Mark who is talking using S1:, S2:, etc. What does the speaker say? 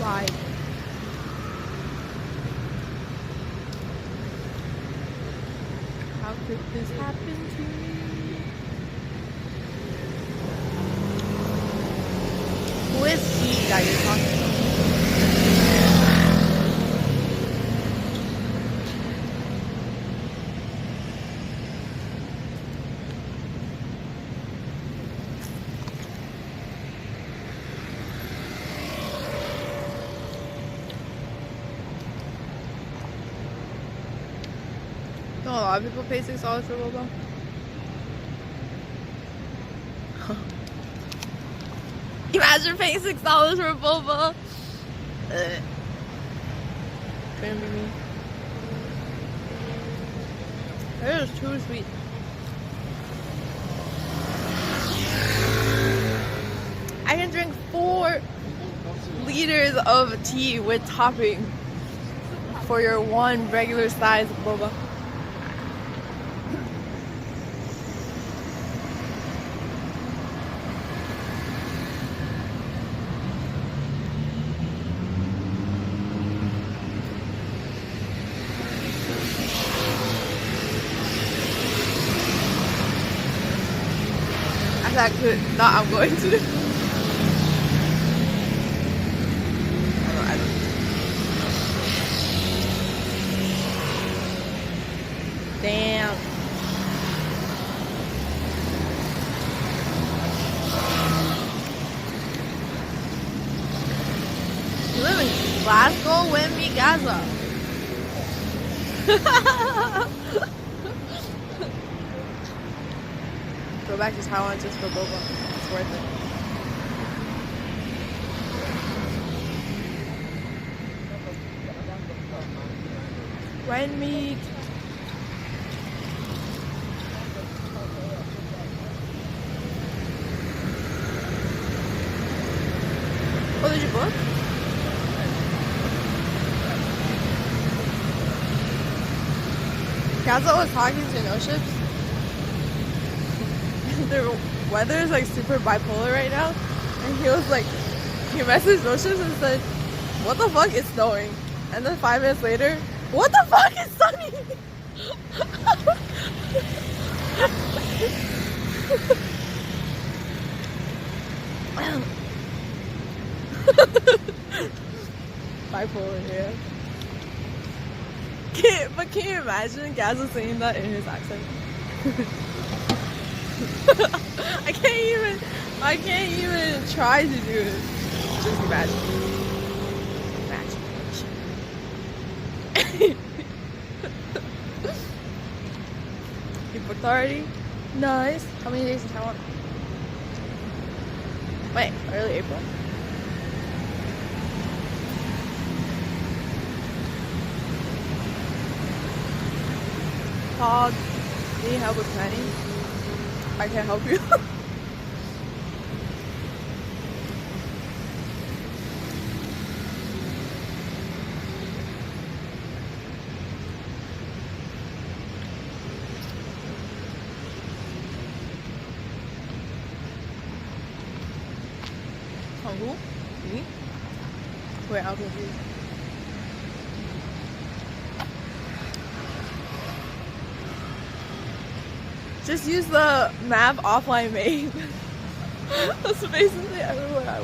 S1: Why? How could this happen to me? Who is he that you're talking about? Don't a lot of people pay $6 for boba? Imagine paying $6 for boba. Couldn't be me. It is too sweet. I can drink 4 liters of tea with topping for your 1 regular size boba. I could not. I'm going to. I don't. Damn. You live in Glasgow with me, Gaza. Go back to Taiwan just for boba. It's worth it. Red meat. Oh, did you book? Gaza was talking to No Ships. Their weather is like super bipolar right now, and he was like, he messaged No Ships and said, "What the fuck is snowing?" And then 5 minutes later, "What the fuck is sunny?" Bipolar, yeah. But can you imagine Gaza saying that in his accent? I can't even try to do it. Just imagine. You booked already? Nice. How many days in Taiwan? Wait, early April? Todd, need help with planning? I can't help you. Who? Me? Wait, I'm confused. Just use the map offline made. That's basically everywhere I